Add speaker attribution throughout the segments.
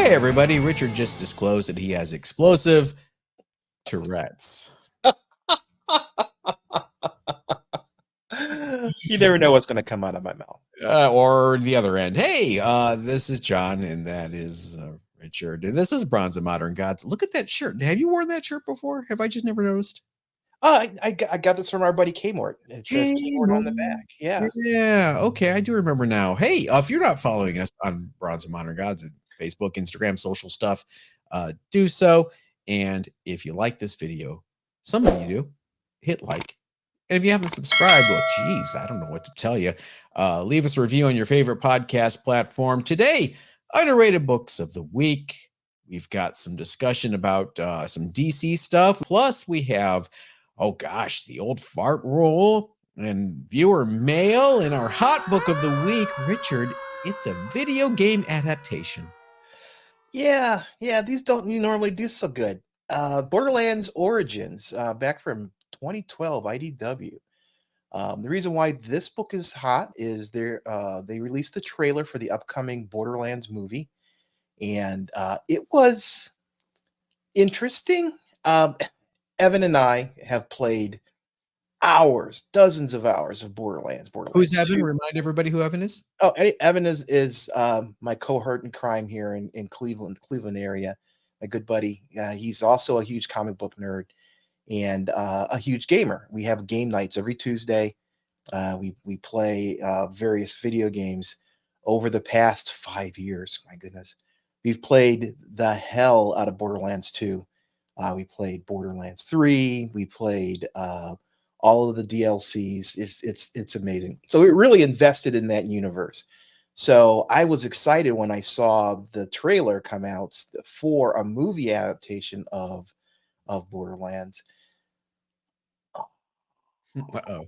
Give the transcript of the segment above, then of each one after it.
Speaker 1: Hey everybody, Richard just disclosed that he has explosive Tourette's.
Speaker 2: You never know what's going to come out of my mouth.
Speaker 1: Or the other end. Hey, this is John, and that is Richard. And this is Bronze and Modern Gods. Look at that shirt. Have you worn that shirt before? Have I just never noticed?
Speaker 2: I got this from our buddy Kmart. It says Kmart on the back. Yeah.
Speaker 1: Yeah. Okay. I do remember now. Hey, if you're not following us on Bronze and Modern Gods, Facebook, Instagram, social stuff, do so. And if you like this video, some of you do, hit like. And if you haven't subscribed, well, geez, I don't know what to tell you. Leave us a review on your favorite podcast platform. Today, underrated books of the week. We've got some discussion about some DC stuff. Plus, we have, oh gosh, the old fart rule and viewer mail in our hot book of the week. Richard, it's a video game adaptation.
Speaker 2: Yeah. These don't normally do so good. Borderlands Origins, back from 2012 IDW. The reason why this book is hot is they released the trailer for the upcoming Borderlands movie, and it was interesting. Evan and I have played dozens of hours of Borderlands.
Speaker 1: Who's Evan? Remind everybody who Evan is.
Speaker 2: Oh, Evan is my cohort in crime here in Cleveland area. My good buddy. He's also a huge comic book nerd and a huge gamer. We have game nights every Tuesday. We play various video games over the past 5 years. My goodness, we've played the hell out of Borderlands 2. We played Borderlands 3. We played all of the DLCs. It's amazing. So we really invested in that universe. So I was excited when I saw the trailer come out for a movie adaptation of Borderlands.
Speaker 1: Uh-oh.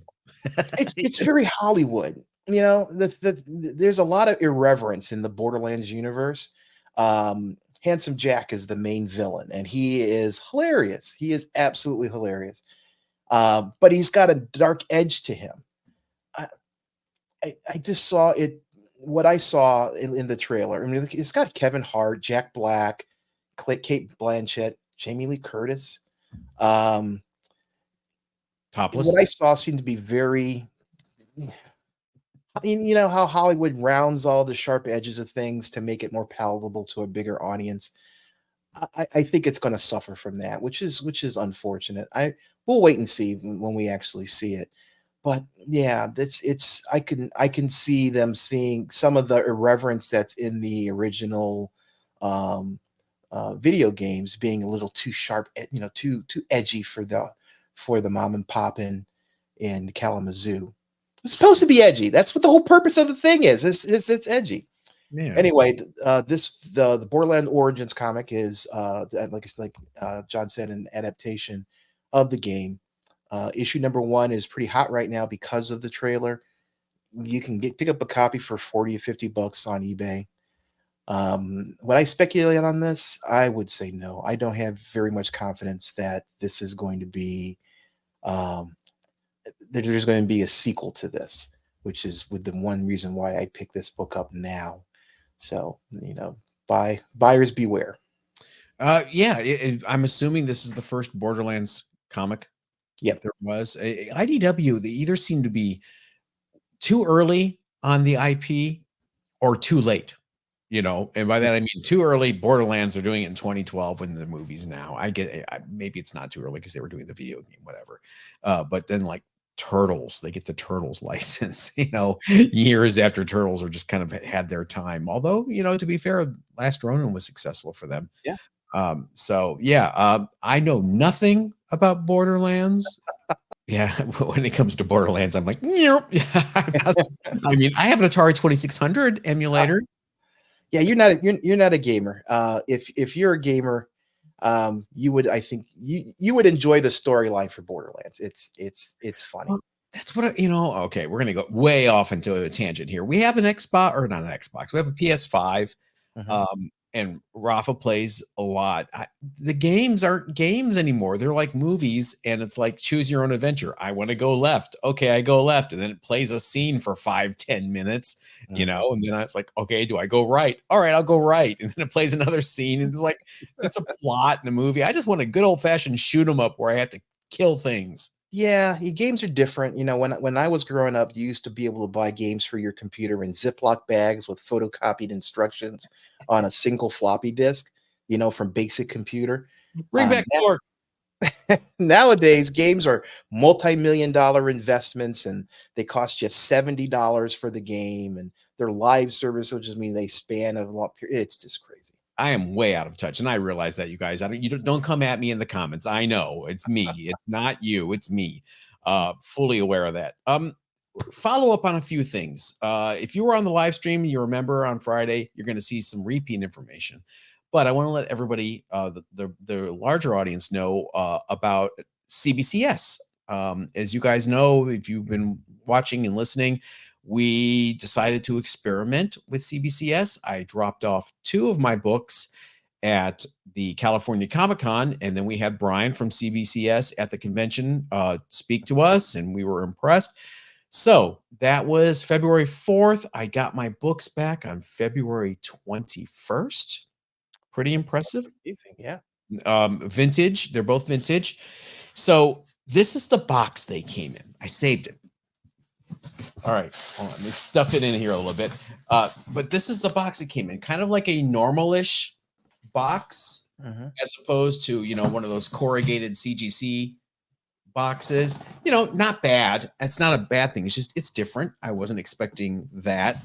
Speaker 2: It's very Hollywood. You know, there's a lot of irreverence in the Borderlands universe. Handsome Jack is the main villain, and he is hilarious. He is absolutely hilarious. But he's got a dark edge to him. I just saw it. What I saw in the trailer. I mean, it's got Kevin Hart, Jack Black, Kate Blanchett, Jamie Lee Curtis.
Speaker 1: Topless.
Speaker 2: What I saw seemed to be very, you know, how Hollywood rounds all the sharp edges of things to make it more palatable to a bigger audience. I think it's going to suffer from that, which is unfortunate. We'll wait and see when we actually see it. But yeah, I can see them seeing some of the irreverence that's in the original video games being a little too sharp, you know, too edgy for the mom and pop in Kalamazoo. It's supposed to be edgy. That's what the whole purpose of the thing is. It's edgy.
Speaker 1: Yeah.
Speaker 2: Anyway, the Borderlands Origins comic is like John said, an adaptation of the game. Issue number 1 is pretty hot right now because of the trailer. You can pick up a copy for $40 or $50 on eBay. Would I speculate on this? I would say no. I don't have very much confidence that this is going to be that there's going to be a sequel to this, which is with the one reason why I picked this book up now. So, you know, buyers beware.
Speaker 1: Yeah, I'm assuming this is the first Borderlands comic.
Speaker 2: Yep,
Speaker 1: there was. IDW, they either seem to be too early on the IP or too late, you know, and by that I mean too early. Borderlands, they're doing it in 2012 when the movie's now. I get it. Maybe it's not too early because they were doing the video game, whatever. But then like Turtles, they get the Turtles license, you know, years after Turtles are just kind of had their time. Although, you know, to be fair, Last Ronin was successful for them.
Speaker 2: Yeah.
Speaker 1: So yeah, I know nothing about Borderlands. Yeah, when it comes to Borderlands, I'm like, nope. I mean, I have an Atari 2600 emulator.
Speaker 2: Yeah, you're not a gamer. If you're a gamer, you would, I think you would enjoy the storyline for Borderlands. It's funny.
Speaker 1: Well, that's what you know. Okay, we're gonna go way off into a tangent here. We have an Xbox, or not an Xbox. We have a PS5, and Rafa plays a lot. The games aren't games anymore. They're like movies, and it's like choose your own adventure. I want to go left. Okay, I go left, and then it plays a scene for 5-10 minutes, you know, and then it's like, okay, do I go right? All right, I'll go right, and then it plays another scene, and it's like it's a plot in a movie. I just want a good old fashioned shoot 'em up where I have to kill things.
Speaker 2: Yeah, games are different. You know, when I was growing up, you used to be able to buy games for your computer in Ziploc bags with photocopied instructions on a single floppy disk, you know, from Basic Computer.
Speaker 1: Bring back York.
Speaker 2: Nowadays, games are multi-million-dollar investments, and they cost you $70 for the game, and they're live service, which just means they span a long period. It's just crazy.
Speaker 1: I am way out of touch, and I realize that, you guys. Don't come at me in the comments. I know it's me. It's not you. It's me. Fully aware of that. Follow up on a few things. If you were on the live stream, you remember on Friday, you're going to see some repeat information. But I want to let everybody, the larger audience, know about CBCS. As you guys know, if you've been watching and listening, we decided to experiment with CBCS. I dropped off 2 of my books at the California Comic-Con, and then we had Brian from CBCS at the convention speak to us, and we were impressed. So that was February 4th. I got my books back on February 21st. Pretty impressive.
Speaker 2: Amazing, yeah.
Speaker 1: Vintage. They're both vintage. So this is the box they came in. I saved it. All right, hold on. Let me stuff it in here a little bit. But this is the box it came in, kind of like a normal-ish box, as opposed to, you know, one of those corrugated CGC boxes. You know, not bad. It's not a bad thing. It's just, it's different. I wasn't expecting that.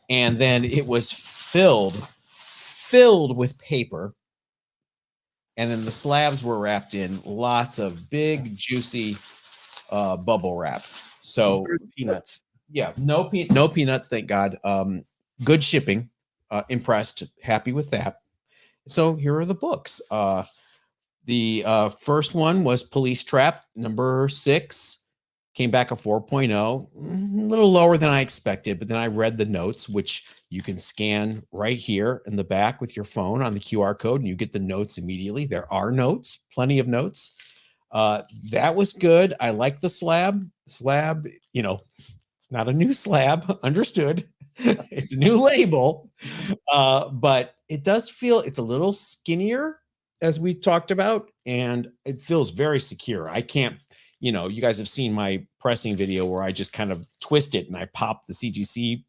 Speaker 1: And then it was filled with paper. And then the slabs were wrapped in lots of big, juicy bubble wrap. So
Speaker 2: peanuts.
Speaker 1: Yeah, no peanuts, thank God. Good shipping. Impressed, happy with that. So here are the books. The first one was Police Trap, number 6. Came back a 4.0, a little lower than I expected, but then I read the notes, which you can scan right here in the back with your phone on the QR code, and you get the notes immediately. There are notes, plenty of notes. That was good. I like the slab. Slab, you know, it's not a new slab, understood. It's a new label, but it does feel, it's a little skinnier, as we talked about, and it feels very secure. I can't, you know, you guys have seen my pressing video where I just kind of twist it and I pop the CGC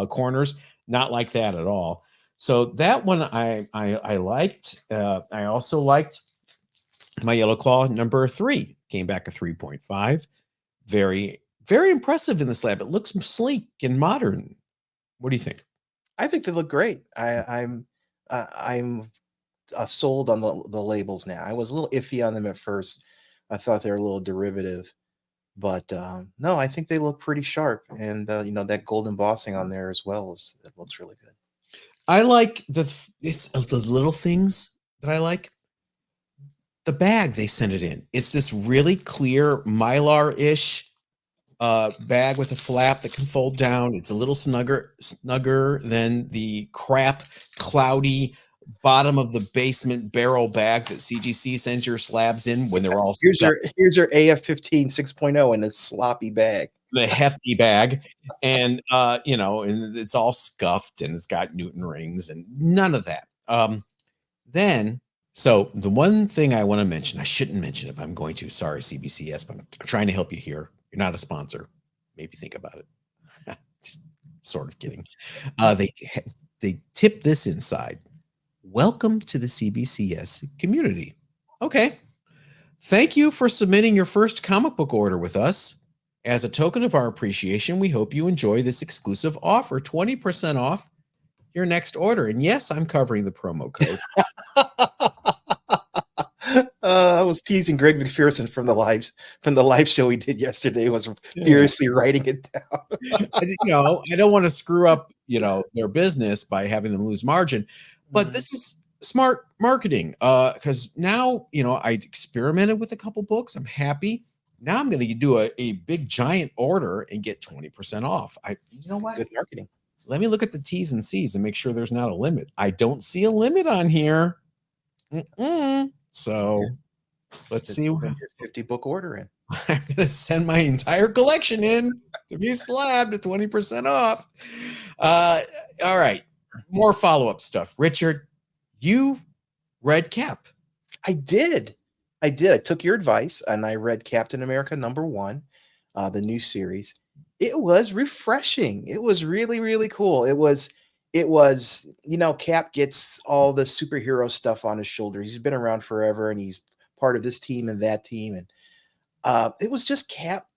Speaker 1: corners. Not like that at all. So that one I liked. I also liked My Yellow Claw, number 3. Came back a 3.5. Very, very impressive in the slab. It looks sleek and modern. What do you think?
Speaker 2: I think they look great. I'm sold on the labels now. I was a little iffy on them at first. I thought they were a little derivative, but no, I think they look pretty sharp. And you know, that gold embossing on there as well it looks really good.
Speaker 1: I like the little things that I like. The bag they sent it in. It's this really clear Mylar-ish bag with a flap that can fold down. It's a little snugger than the crap, cloudy bottom of the basement barrel bag that CGC sends your slabs in when they're all
Speaker 2: here's your AF-15 6.0 in this sloppy bag.
Speaker 1: The hefty bag, and you know, and it's all scuffed and it's got Newton rings and none of that. Then so the one thing I want to mention, I shouldn't mention it, but I'm going to. Sorry, CBCS, but I'm trying to help you here. You're not a sponsor. Maybe think about it. Just sort of kidding. They tip this inside. Welcome to the CBCS community. Okay. Thank you for submitting your first comic book order with us. As a token of our appreciation, we hope you enjoy this exclusive offer, 20% off your next order. And yes, I'm covering the promo code.
Speaker 2: I was teasing Greg McPherson from the live show he did yesterday. Was furiously writing it down.
Speaker 1: I don't want to screw up, their business by having them lose margin, but this is smart marketing. Because now, I experimented with a couple books. I'm happy. Now I'm going to do a big giant order and get 20% off. You know what?
Speaker 2: Good marketing.
Speaker 1: let me look at the T's and C's and make sure there's not a limit. I don't see a limit on here. So let's see.
Speaker 2: Send your 50 book order in.
Speaker 1: I'm gonna send my entire collection in to be slabbed at 20% off. All right, more follow-up stuff. Richard, you read Cap.
Speaker 2: I did. I took your advice and I read Captain America #1, the new series. It was refreshing. It was really, really cool. It was, Cap gets all the superhero stuff on his shoulders. He's been around forever and he's part of this team and that team. And it was just Cap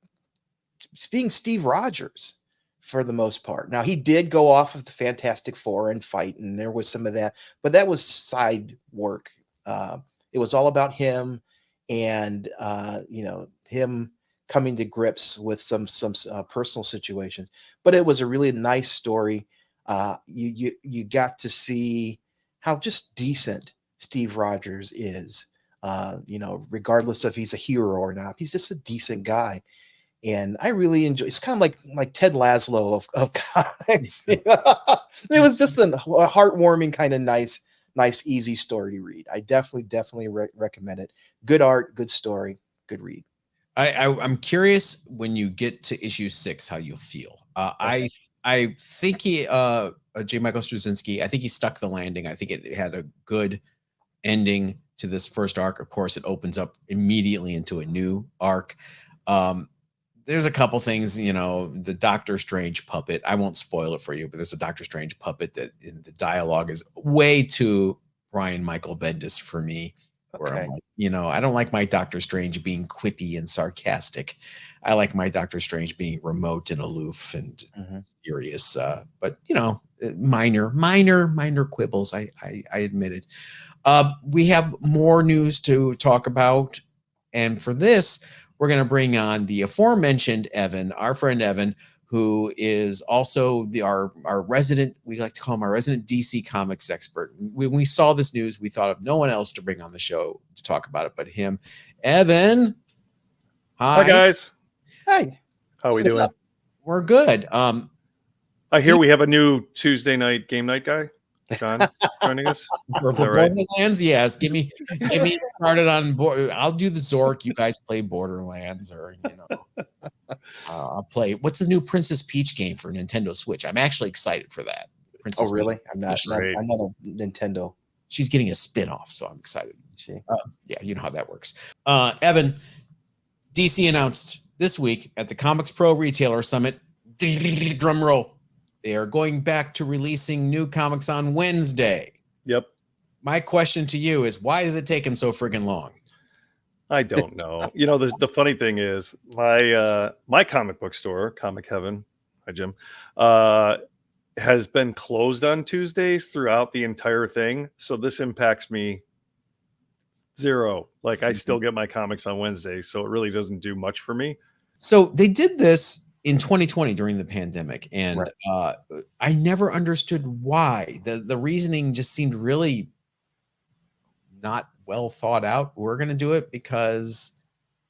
Speaker 2: being Steve Rogers for the most part. Now, he did go off of the Fantastic Four and fight, and there was some of that, but that was side work. It was all about him and, him coming to grips with some personal situations. But it was a really nice story. You got to see how just decent Steve Rogers is. Regardless if he's a hero or not, he's just a decent guy. And I really enjoy. It's kind of like Ted Laszlo of comics. It was just a heartwarming, kind of nice, easy story to read. I definitely recommend it. Good art, good story, good read.
Speaker 1: I'm curious when you get to issue 6 how you'll feel. Okay. I think he J. Michael Straczynski, I think he stuck the landing. I think it had a good ending to this first arc. Of course, it opens up immediately into a new arc. There's a couple things, the Doctor Strange puppet. I won't spoil it for you, but there's a Doctor Strange puppet that in the dialogue is way too Brian Michael Bendis for me. Where I'm like, I don't like my Doctor Strange being quippy and sarcastic. I like my Doctor Strange being remote and aloof and serious. But minor quibbles. I admit it. We have more news to talk about, and for this, we're going to bring on the aforementioned Evan, our friend Evan, who is also our resident, we like to call him our resident DC Comics expert. When we saw this news, we thought of no one else to bring on the show to talk about it but him. Evan, hi.
Speaker 3: Hi, guys.
Speaker 2: Hi.
Speaker 3: How are we doing?
Speaker 1: We're good.
Speaker 3: I hear we have a new Tuesday night game night guy. John joining us.
Speaker 1: For Borderlands, yes. Give me started on board. I'll do the Zork. You guys play Borderlands, or I'll play. What's the new Princess Peach game for Nintendo Switch? I'm actually excited for that.
Speaker 2: Princess Peach. I'm not a Nintendo.
Speaker 1: She's getting a spin-off, so I'm excited. Yeah, you know how that works. Evan, DC announced this week at the Comics Pro Retailer Summit. Drum roll. They are going back to releasing new comics on Wednesday.
Speaker 3: Yep.
Speaker 1: My question to you is, why did it take them so friggin' long?
Speaker 3: I don't know. The funny thing is, my comic book store, Comic Heaven, hi Jim, has been closed on Tuesdays throughout the entire thing. So this impacts me zero. Like, I still get my comics on Wednesday, so it really doesn't do much for me.
Speaker 1: So they did this in 2020 during the pandemic, and I never understood why. The reasoning just seemed really not well thought out. We're going to do it because,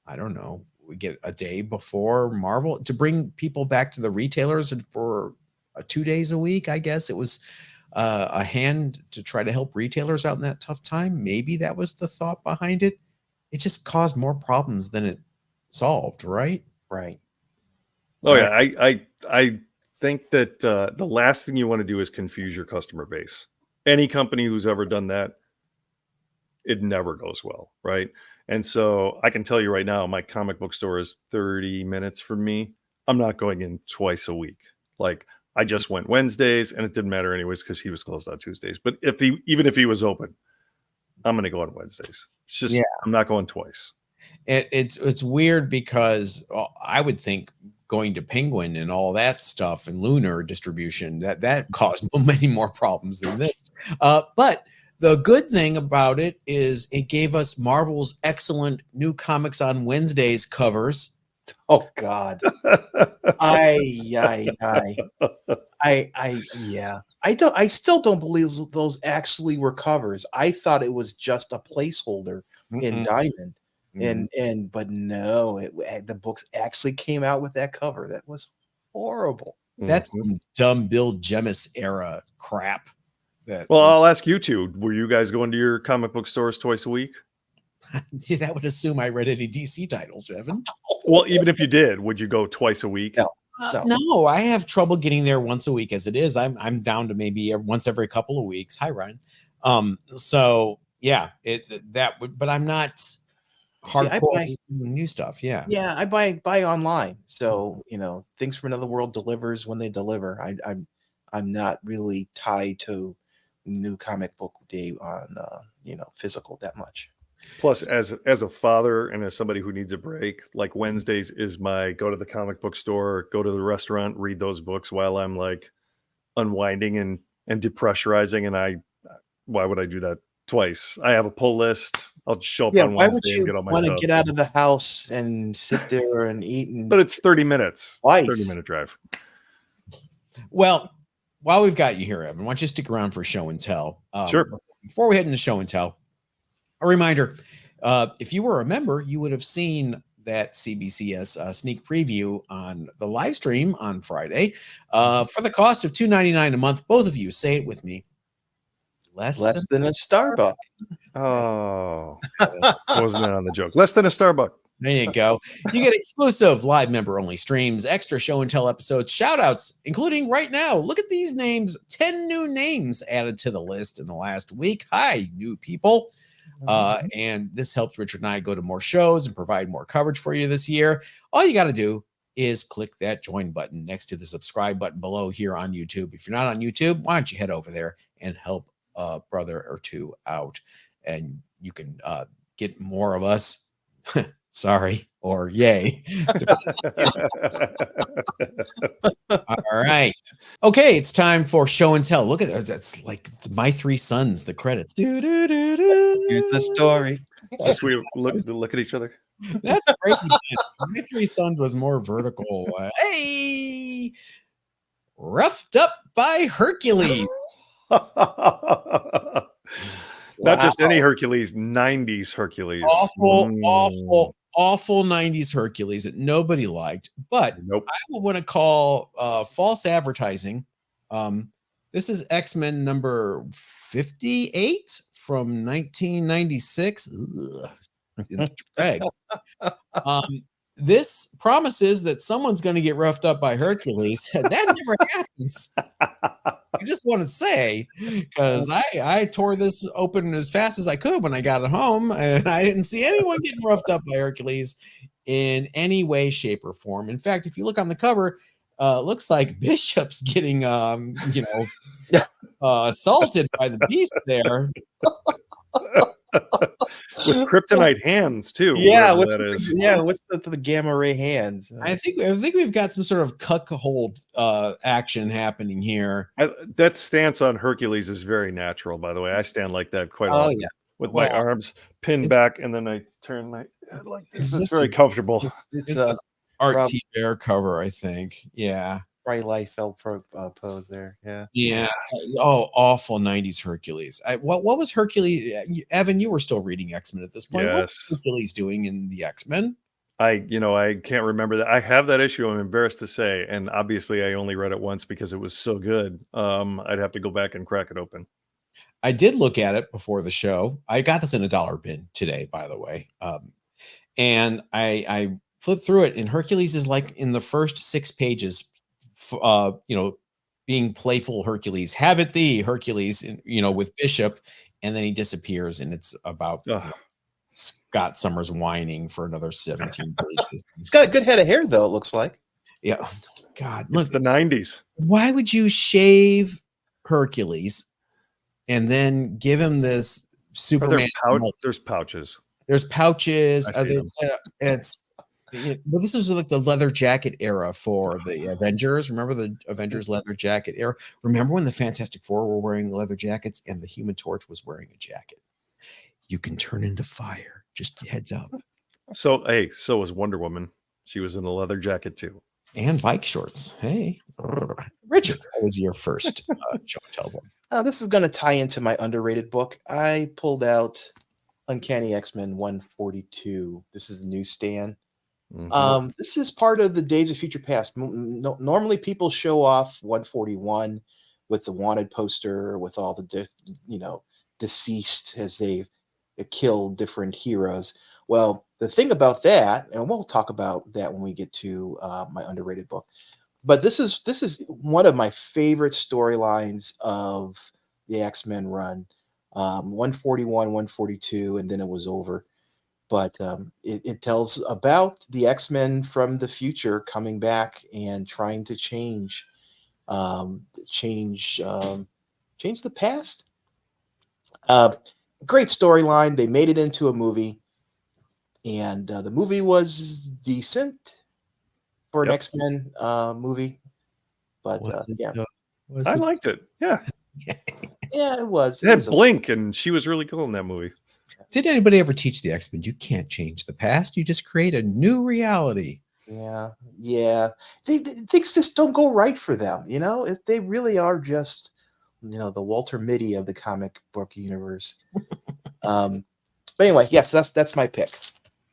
Speaker 1: I don't know, we get a day before Marvel to bring people back to the retailers, and for 2 days a week, I guess it was a hand to try to help retailers out in that tough time. Maybe that was the thought behind it. It just caused more problems than it solved, right?
Speaker 2: Right.
Speaker 3: Oh yeah, I think that the last thing you want to do is confuse your customer base. Any company who's ever done that, it never goes well, right? And so I can tell you right now, my comic book store is 30 minutes from me. I'm not going in twice a week. Like, I just went Wednesdays, and it didn't matter anyways because he was closed on Tuesdays. But even if he was open, I'm going to go on Wednesdays. It's just I'm not going twice.
Speaker 1: It's weird because I would think going to Penguin and all that stuff and Lunar distribution that caused many more problems than this. But the good thing about it is it gave us Marvel's excellent new comics on Wednesdays covers.
Speaker 2: Oh God. I still don't believe those actually were covers. I thought it was just a placeholder in Diamond. But no, the books actually came out with that cover. That was horrible.
Speaker 1: That's some dumb Bill Jemas era crap.
Speaker 3: Well, I'll ask you two. Were you guys going to your comic book stores twice a week?
Speaker 1: That would assume I read any DC titles, Evan.
Speaker 3: Well, even if you did, would you go twice a week?
Speaker 2: No.
Speaker 1: No, I have trouble getting there once a week as it is. I'm down to maybe once every couple of weeks. Hi, Ryan. So yeah, but I'm not hardcore new stuff. Yeah.
Speaker 2: Yeah, I buy online. So, Things from Another World delivers when they deliver. I'm not really tied to New Comic Book Day on physical that much.
Speaker 3: Plus, as a father and as somebody who needs a break, like Wednesdays is my go to the comic book store, go to the restaurant, read those books while I'm like unwinding and depressurizing. And why would I do that twice? I have a pull list. I'll just show up on Wednesday and get all my stuff.
Speaker 2: Why would you want to get out of the house and sit there and eat?
Speaker 3: But it's 30 minutes.
Speaker 2: Twice.
Speaker 3: 30-minute drive.
Speaker 1: Well, while we've got you here, Evan, why don't you stick around for show and tell?
Speaker 3: Sure.
Speaker 1: Before we head into show and tell, a reminder, if you were a member, you would have seen that CBCS sneak preview on the live stream on Friday for the cost of $2.99 a month. Both of you, say it with me. Less
Speaker 2: than a Starbucks.
Speaker 3: Oh, wasn't that on the joke? Less than a Starbucks.
Speaker 1: There you go. You get exclusive live member only streams, extra show and tell episodes, shout outs, including right now. Look at these names. 10 new names added to the list in the last week. Hi, new people. And this helps Richard and I go to more shows and provide more coverage for you this year. All you got to do is click that join button next to the subscribe button below here on YouTube. If you're not on YouTube, why don't you head over there and help a brother or two out, and you can get more of us. Sorry, or yay. All right. Okay, it's time for show and tell. Look at that. That's like My Three Sons, the credits. Here's
Speaker 2: the story.
Speaker 3: Just we look at each other.
Speaker 1: That's great. My Three Sons was more vertical. Hey, roughed up by Hercules.
Speaker 3: Not just any Hercules, 90s Hercules.
Speaker 1: Awful 90s Hercules that nobody liked, but
Speaker 3: nope.
Speaker 1: I would want to call false advertising. This is X-Men number 58 from 1996. This promises that someone's going to get roughed up by Hercules. That never happens. I just want to say, because I tore this open as fast as I could when I got it home, and I didn't see anyone getting roughed up by Hercules in any way, shape, or form. In fact, if you look on the cover, looks like Bishop's getting, assaulted by the beast there.
Speaker 3: With kryptonite hands too.
Speaker 2: Yeah, what's the gamma ray hands?
Speaker 1: I think we've got some sort of cuckold action happening here.
Speaker 3: That stance on Hercules is very natural, by the way. I stand like that quite often.
Speaker 2: Yeah.
Speaker 3: With my arms pinned back, and then I turn my head like this. It's very comfortable.
Speaker 1: It's an Art T. Bear cover, I think. Yeah.
Speaker 2: Bright light fell pose there.
Speaker 1: Yeah. Oh, awful 90s Hercules. What was Hercules? Evan, you were still reading X-Men at this point.
Speaker 3: Yes.
Speaker 1: What was Hercules doing in the X-Men?
Speaker 3: I can't remember that. I have that issue. I'm embarrassed to say, and obviously I only read it once because it was so good. I'd have to go back and crack it open.
Speaker 1: I did look at it before the show. I got this in a $1 bin today, by the way. And I flipped through it, and Hercules is like in the first 6 pages. Being playful Hercules, have it thee Hercules, with Bishop, and then he disappears, and it's about Scott Summers whining for another 17 pages.
Speaker 2: He's got a good head of hair, though, it looks like.
Speaker 1: Yeah. Oh, God,
Speaker 3: look, it's the 90s.
Speaker 1: Why would you shave Hercules and then give him this Superman?
Speaker 3: There's pouches.
Speaker 1: There's pouches. Well, this was like the leather jacket era for the Avengers. Remember the Avengers leather jacket era? Remember when the Fantastic Four were wearing leather jackets and the Human Torch was wearing a jacket? You can turn into fire. Just heads up.
Speaker 3: So was Wonder Woman. She was in the leather jacket too.
Speaker 1: And bike shorts. Hey, Richard, what was your first show and tell one?
Speaker 2: This is going to tie into my underrated book. I pulled out Uncanny X-Men 142. This is a newsstand. This is part of the Days of Future Past. Normally, people show off 141 with the wanted poster with all the deceased as they kill different heroes. Well, the thing about that, and we'll talk about that when we get to my underrated book. But this is one of my favorite storylines of the X-Men run. 141, 142, and then it was over. But it tells about the X-Men from the future coming back and trying to change the past. Great storyline. They made it into a movie, and the movie was decent for an X-Men movie. But yeah,
Speaker 3: I liked it. Yeah,
Speaker 2: yeah, it was.
Speaker 3: It had Blink, and she was really cool in that movie.
Speaker 1: Did anybody ever teach the X-Men you can't change the past? You just create a new reality.
Speaker 2: Yeah. Things just don't go right for them. If they really are just, the Walter Mitty of the comic book universe. But anyway, yes, that's my pick.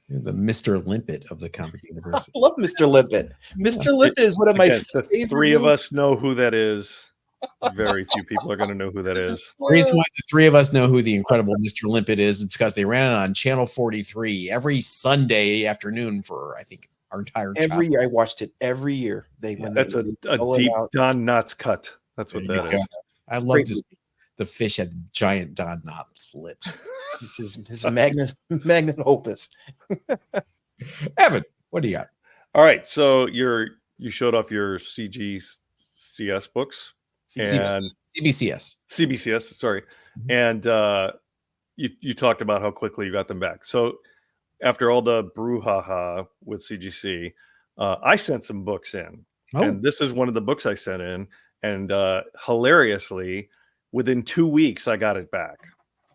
Speaker 1: You're the Mr. Limpet of the comic universe.
Speaker 2: I love Mr. Limpet. Mr. Limpet is one of my favorite.
Speaker 3: The three of us know who that is. Very few people are going to know who that is.
Speaker 1: The reason why the three of us know who the incredible Mr. Limpet is because they ran it on Channel 43 every Sunday afternoon for, I think, our entire
Speaker 2: every year. I watched it every year.
Speaker 3: That's a deep Don Knotts cut. That's what that is.
Speaker 1: I love the fish had giant Don Knotts lips.
Speaker 2: This is magnum opus.
Speaker 1: Evan, what do you got?
Speaker 3: All right, so you showed off your CBCS books. And CBCS, sorry. And you talked about how quickly you got them back. So after all the brouhaha with CGC, I sent some books in. And this is one of the books I sent in. And hilariously, within 2 weeks, I got it back.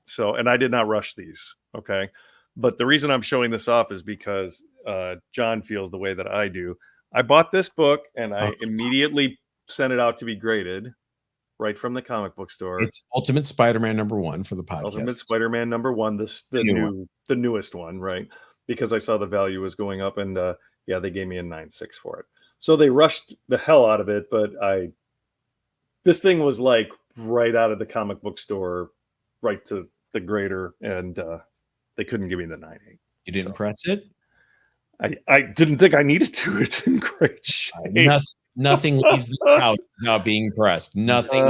Speaker 3: So, and I did not rush these. Okay. But the reason I'm showing this off is because John feels the way that I do. I bought this book and I immediately sent it out to be graded. Right from the comic book store.
Speaker 1: It's Ultimate Spider-Man #1 for the podcast.
Speaker 3: Ultimate Spider-Man #1, the newest one, right? Because I saw the value was going up, and they gave me a 9.6 for it. So they rushed the hell out of it, but this thing was like right out of the comic book store, right to the grader, and they couldn't give me the 9.8.
Speaker 1: You didn't press it?
Speaker 3: I didn't think I needed to. It's in great shape.
Speaker 1: Nothing leaves this house without being pressed. Nothing.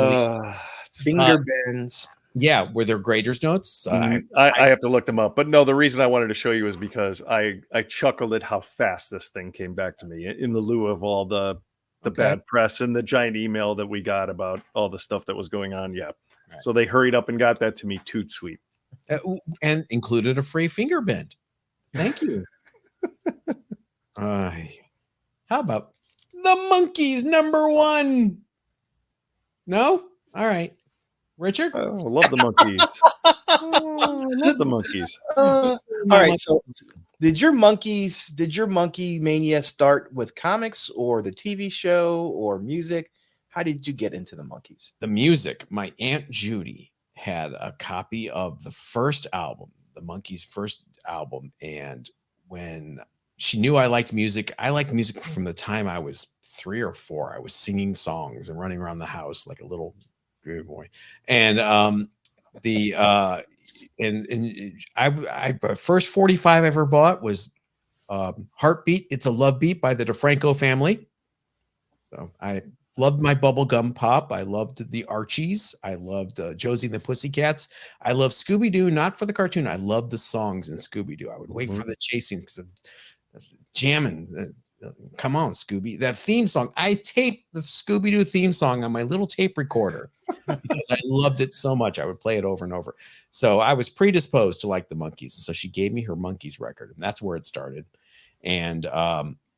Speaker 2: Finger bends.
Speaker 1: Yeah, were there graders notes?
Speaker 3: I have to look them up. But no, the reason I wanted to show you is because I chuckled at how fast this thing came back to me in the lieu of all the bad press and the giant email that we got about all the stuff that was going on. Yeah. Right. So they hurried up and got that to me. Toot sweet.
Speaker 1: And included a free finger bend. Thank you. How about the Monkeys #1? No? All right. Richard?
Speaker 3: I love the Monkeys. Love the Monkeys.
Speaker 2: All right. So did your Monkey Mania start with comics or the TV show or music? How did you get into the Monkeys?
Speaker 1: The music. My Aunt Judy had a copy of the first album, the Monkeys' first album. And when she knew I liked music from the time I was 3 or 4. I was singing songs and running around the house like a little boy. And the first 45 I ever bought was Heartbeat, It's a Love Beat by the DeFranco Family. So I loved my bubblegum pop. I loved the Archies. I loved Josie and the Pussycats. I love Scooby-Doo, not for the cartoon. I loved the songs in Scooby-Doo. I would wait for the chasings because jamming. Come on, Scooby. That theme song. I taped the Scooby-Doo theme song on my little tape recorder because I loved it so much. I would play it over and over. So I was predisposed to like the Monkeys. So she gave me her Monkeys record, and that's where it started. And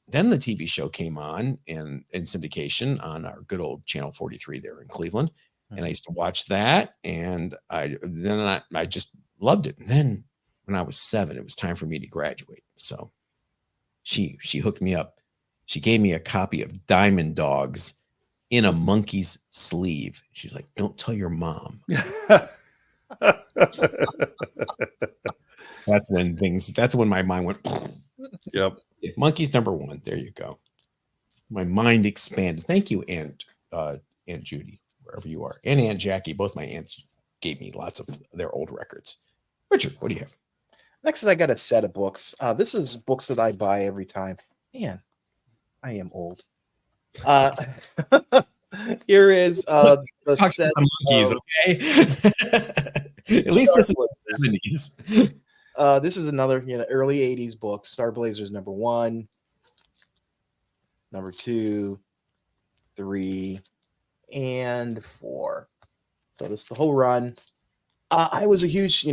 Speaker 1: then the TV show came on in syndication on our good old Channel 43 there in Cleveland. And I used to watch that, and I just loved it. And then when I was 7, it was time for me to graduate. So she hooked me up. She gave me a copy of Diamond Dogs in a monkey's sleeve. She's like, "Don't tell your mom." That's when my mind went.
Speaker 3: Yep.
Speaker 1: Yeah, Monkey's number 1. There you go. My mind expanded. Thank you, Aunt Judy, wherever you are, and Aunt Jackie. Both my aunts gave me lots of their old records. Richard, what do you have?
Speaker 2: Next is I got a set of books. This is books that I buy every time. Man, I am old. Here is the set
Speaker 1: monkeys, okay? At least this is the 70s.
Speaker 2: This is another early 80s book. Star Blazers number 1, number 2, 3, and 4. So this is the whole run. I was a huge,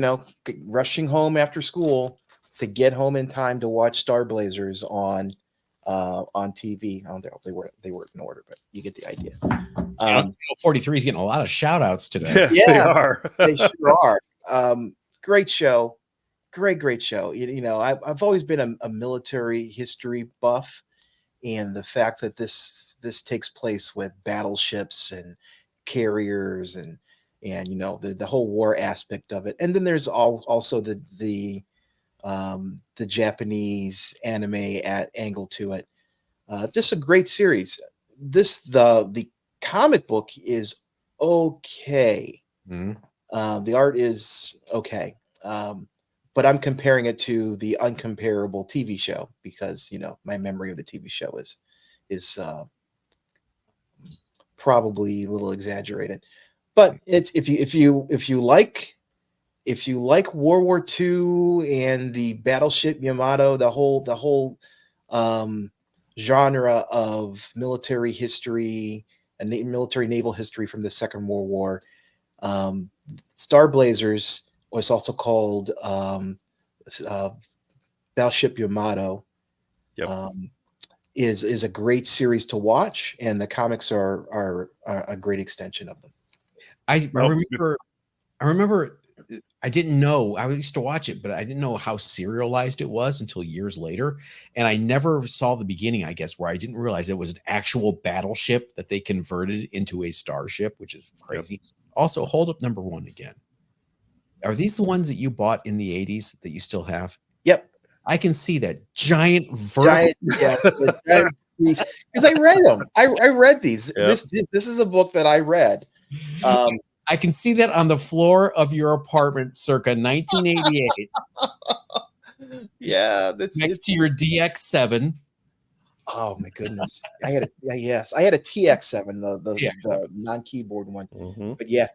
Speaker 2: rushing home after school to get home in time to watch Star Blazers on TV. I don't know, they weren't in order, but you get the idea.
Speaker 1: 43 is getting a lot of shout outs today.
Speaker 3: Yes, they are.
Speaker 2: They sure are. Great show. Great show. I've always been a military history buff, and the fact that this takes place with battleships and carriers and the whole war aspect of it, and then there's also the Japanese anime angle to it. Just a great series. The comic book is okay. The art is okay. But I'm comparing it to the uncomparable TV show because my memory of the TV show is probably a little exaggerated. But it's if you like World War II and the battleship Yamato, the whole genre of military history and military naval history from the Second World War, Star Blazers was also called Battleship Yamato.
Speaker 3: Yep.
Speaker 2: Is a great series to watch, and the comics are a great extension of them.
Speaker 1: I remember I didn't know. I used to watch it, but I didn't know how serialized it was until years later. And I never saw the beginning, I guess, where I didn't realize it was an actual battleship that they converted into a starship, which is crazy. Yep. Also, hold up number 1 again. Are these the ones that you bought in the 80s that you still have?
Speaker 2: Yep.
Speaker 1: I can see that giant vertical.
Speaker 2: Yes. Because I read them. I read these. Yep. This is a book that I read.
Speaker 1: I can see that on the floor of your apartment circa 1988.
Speaker 2: Yeah,
Speaker 1: next to your DX7.
Speaker 2: Oh my goodness. I had a TX7, the non-keyboard one.
Speaker 3: Mm-hmm.
Speaker 2: But yeah.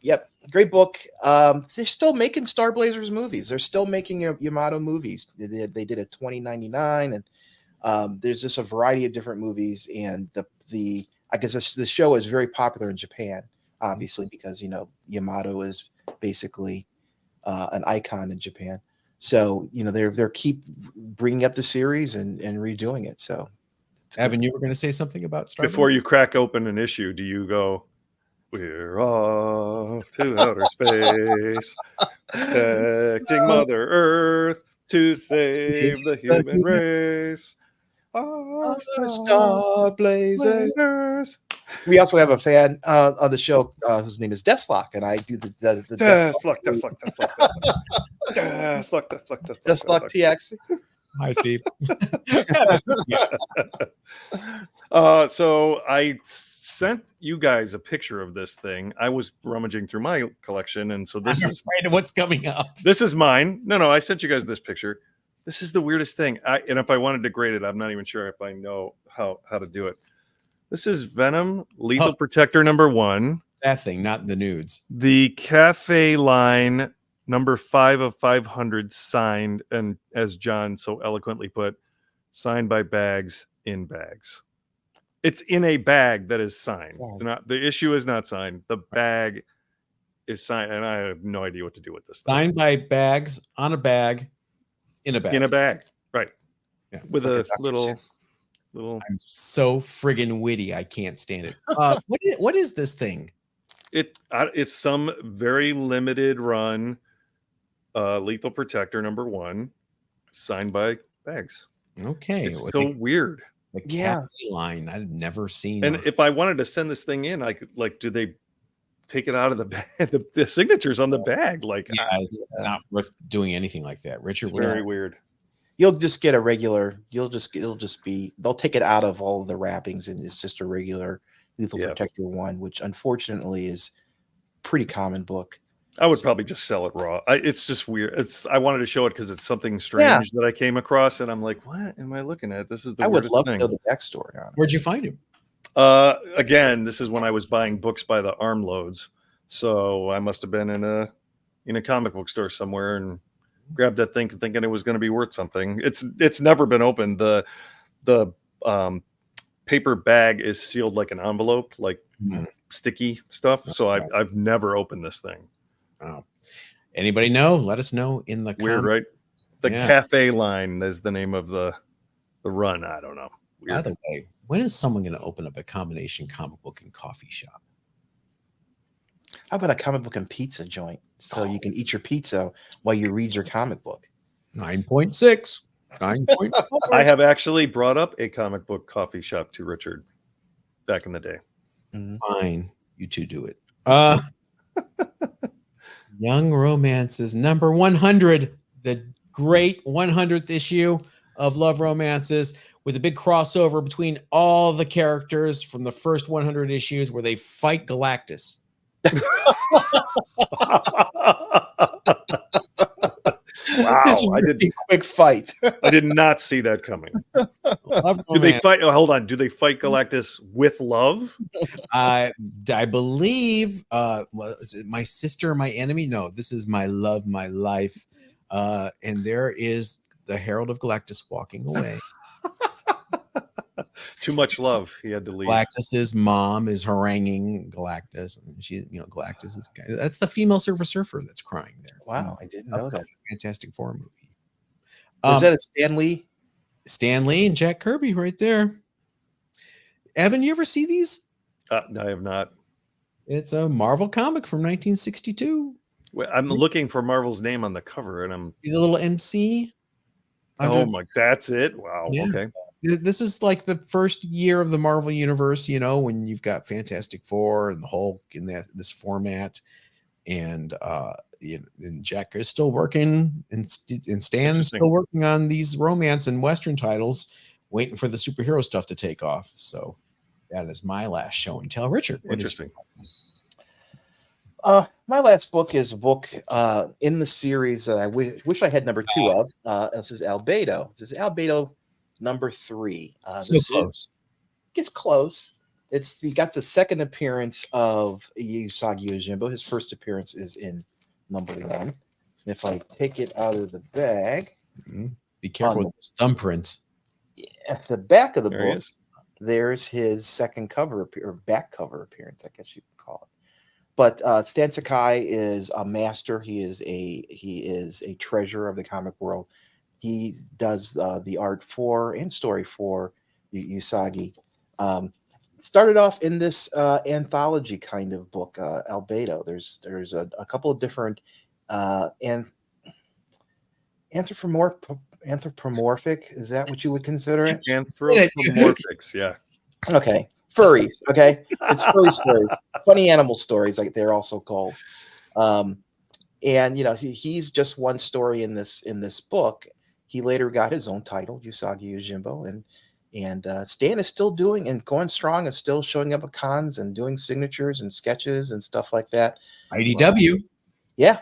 Speaker 2: Yep, great book. They're still making Star Blazers movies. They're still making Yamato movies. They did a 2099, and there's just a variety of different movies. And I guess the show is very popular in Japan, obviously, because Yamato is basically an icon in Japan. So they're keep bringing up the series and redoing it. So,
Speaker 1: Evan, you were going to say something about Star
Speaker 3: before
Speaker 1: Blazers?
Speaker 3: You crack open an issue? Do you go, "We're off to outer space, protecting Mother Earth to save the human race"? Our
Speaker 2: Star Blazers. We also have a fan on the show whose name is Deathlock, and I do the
Speaker 3: Deathlock
Speaker 2: TX.
Speaker 1: Hi, Steve.
Speaker 3: So I sent you guys a picture of this thing. I was rummaging through my collection, and so this is
Speaker 1: what's coming up.
Speaker 3: This is mine. No, I sent you guys this picture. This is the weirdest thing. And if I wanted to grade it, I'm not even sure if I know how to do it. This is Venom Lethal Protector number 1.
Speaker 1: That thing, not the nudes.
Speaker 3: The Cafe line number 5 of 500, signed, and as John so eloquently put, signed by Bags in bags. It's in a bag that is signed. The issue is not signed. The bag is signed, and I have no idea what to do with this thing.
Speaker 1: Signed by Bags on a bag, in a bag.
Speaker 3: In a bag, right?
Speaker 1: Yeah,
Speaker 3: with a little.
Speaker 1: I'm so friggin' witty. I can't stand it. What is this thing?
Speaker 3: It's some very limited run Lethal Protector number 1, signed by Bags.
Speaker 1: Okay,
Speaker 3: it's so weird.
Speaker 1: The Cafe line, I've never seen.
Speaker 3: And if I wanted to send this thing in, I could, do they take it out of the bag? The signatures on the bag,
Speaker 1: it's not worth doing anything like that. Richard,
Speaker 3: it's very weird.
Speaker 2: You'll just get a regular. It'll just be. They'll take it out of all of the wrappings, and it's just a regular Lethal Protector 1, which unfortunately is pretty common book.
Speaker 3: I would probably just sell it raw. It's just weird. I wanted to show it because it's something strange that I came across, and I'm like, what am I looking at? This is the weirdest thing. I would love to
Speaker 2: know the backstory on it.
Speaker 1: Where'd you find him?
Speaker 3: Again, this is when I was buying books by the armloads. So I must have been in a comic book store somewhere and grabbed that thing thinking it was going to be worth something. It's never been opened. The paper bag is sealed like an envelope, like sticky stuff. So I've never opened this thing.
Speaker 1: Oh. Anybody know? Let us know in the
Speaker 3: weird, right? The cafe line is the name of the run. I don't know. Weird.
Speaker 1: By the way, when is someone going to open up a combination comic book and coffee shop?
Speaker 2: How about a comic book and pizza joint? So you can eat your pizza while you read your comic book.
Speaker 1: 9.6. 9.4.
Speaker 3: I have actually brought up a comic book coffee shop to Richard back in the day.
Speaker 1: Fine. You two do it. Young Romances, number 100, the great 100th issue of Love Romances, with a big crossover between all the characters from the first 100 issues where they fight Galactus.
Speaker 3: Wow,
Speaker 2: quick fight.
Speaker 3: I did not see that coming. Do they fight? Oh, hold on. Do they fight Galactus with love?
Speaker 1: I believe. Is it My Sister, My Enemy? No, this is My Love, My Life. And there is the Herald of Galactus walking away.
Speaker 3: Too much love. He had to leave.
Speaker 1: Galactus's mom is haranguing Galactus, and Galactus is that's the female Silver Surfer that's crying there.
Speaker 2: Wow, I didn't know that.
Speaker 1: Fantastic Four movie.
Speaker 2: Is that a Stan Lee?
Speaker 1: Stan Lee and Jack Kirby right there. Evan, you ever see these?
Speaker 3: No, I have not.
Speaker 1: It's a Marvel comic from 1962.
Speaker 3: Well, I'm looking for Marvel's name on the cover, and I'm
Speaker 1: the little MC.
Speaker 3: Oh my, that's it. Wow. Yeah. Okay.
Speaker 1: This is like the first year of the Marvel universe, when you've got Fantastic Four and Hulk in this format, and and Jack is still working, and Stan is still working on these romance and Western titles, waiting for the superhero stuff to take off. So that is my last show and tell. Richard,
Speaker 3: interesting.
Speaker 2: My last book is a book in the series that I wish I had number 2 of. This is Albedo. This is Albedo number 3.
Speaker 1: So close.
Speaker 2: It's close. You got the second appearance of Yagi Jimbo. His first appearance is in number 1. And if I take it out of the bag,
Speaker 1: be careful with those thumbprints.
Speaker 2: At the back of the book, there's his second cover or back cover appearance, I guess you could call it. But Stan Sakai is a master. He is a treasure of the comic world. He does the art for and story for Usagi. Started off in this anthology kind of book, Albedo. There's a couple of different anthropomorphic. Is that what you would consider it?
Speaker 3: Anthropomorphics, yeah.
Speaker 2: Okay. Furries, okay? It's furry stories. Funny animal stories, like they're also called. And he's just one story in this book. He later got his own title, Usagi Jimbo, and Stan is still doing and going strong, and still showing up at cons and doing signatures and sketches and stuff like that.
Speaker 1: IDW.
Speaker 2: Yeah,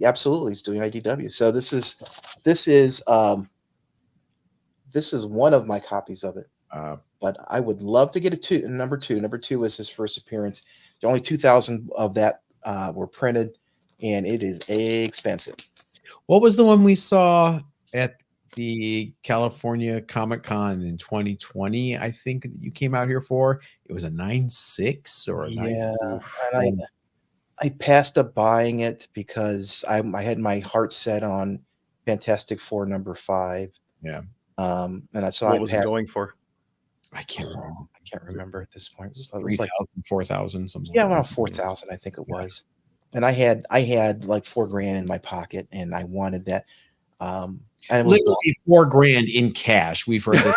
Speaker 2: absolutely. He's doing IDW. So this is one of my copies of it. But I would love to get number 2. Number 2 was his first appearance. Only 2,000 of that were printed, and it is expensive.
Speaker 1: What was the one we saw at the California Comic Con in 2020? I think you came out here for. It was a 9.6 or a 9.
Speaker 2: Yeah, and I passed up buying it because I had my heart set on Fantastic Four number 5.
Speaker 1: Yeah.
Speaker 2: And I saw
Speaker 3: what was it going for?
Speaker 1: I can't
Speaker 2: remember at this point. It was
Speaker 1: 3,000, 4,000, something.
Speaker 2: Yeah, around 4,000, I think it was. And I had like $4,000 in my pocket, and I wanted that.
Speaker 1: Literally $4,000 in cash. We've heard this.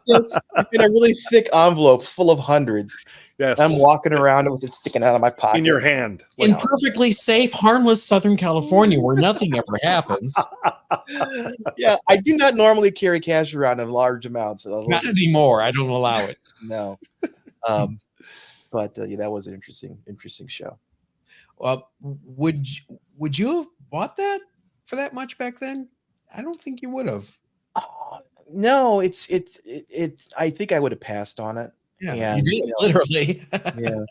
Speaker 2: Yes, in a really thick envelope full of hundreds.
Speaker 3: Yes.
Speaker 2: I'm walking around with it sticking out of my pocket.
Speaker 3: In your hand.
Speaker 1: In perfectly safe, harmless Southern California where nothing ever happens.
Speaker 2: Yeah, I do not normally carry cash around in large amounts.
Speaker 1: Not anymore. I don't allow it.
Speaker 2: No. But yeah, that was an interesting show.
Speaker 1: Would you have bought that for that much back then? I don't think you would have.
Speaker 2: No, it's I think I would have passed on it.
Speaker 1: Yeah,
Speaker 2: and,
Speaker 1: you did, literally.
Speaker 2: Yeah.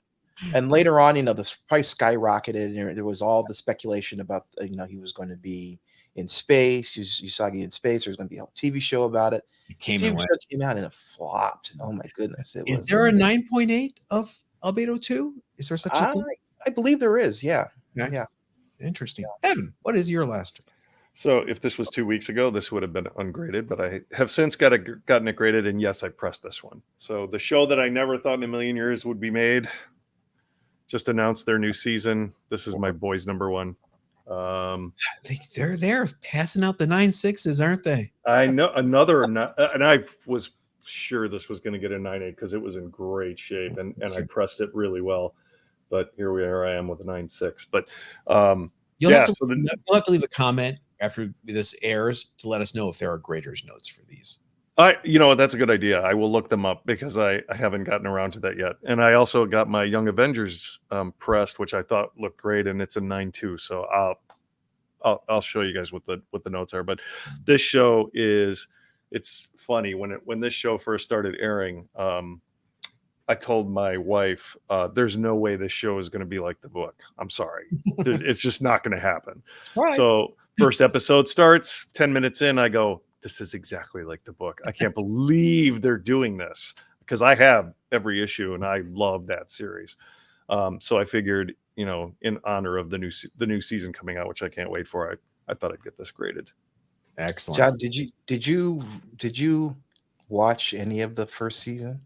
Speaker 2: And later on, the price skyrocketed, and there was all the speculation about, he was going to be in space. Yagi in space. There's going to be a TV show about it.
Speaker 1: It
Speaker 2: The TV show came out and it flopped. Oh my goodness!
Speaker 1: Is there a 9.8 of Albedo 2? Is there such a thing?
Speaker 2: I believe there is. Yeah.
Speaker 1: Okay.
Speaker 2: Yeah.
Speaker 1: Interesting. Evan, what is your last?
Speaker 3: So if this was 2 weeks ago, this would have been ungraded, but I have since gotten it graded, and yes, I pressed this one. So the show that I never thought in a million years would be made just announced their new season. This is my boys' number one.
Speaker 1: They're passing out the 9.6s, aren't they?
Speaker 3: I know and I was sure this was going to get a 9.8 because it was in great shape, and I pressed it really well. But here I am with a 9.6. But
Speaker 1: you'll have to leave a comment after this airs to let us know if there are graders notes for these.
Speaker 3: That's a good idea. I will look them up because I haven't gotten around to that yet. And I also got my Young Avengers pressed, which I thought looked great, and it's a 9.2. So I'll show you guys what the notes are. But this show it's funny when this show first started airing. I told my wife, there's no way this show is going to be like the book. I'm sorry. It's just not going to happen.
Speaker 1: Surprise.
Speaker 3: So first episode starts, 10 minutes in, I go, this is exactly like the book. I can't believe they're doing this, because I have every issue and I love that series. So I figured, in honor of the new season coming out, which I can't wait for, I thought I'd get this graded.
Speaker 1: Excellent.
Speaker 2: John, did you watch any of the first season?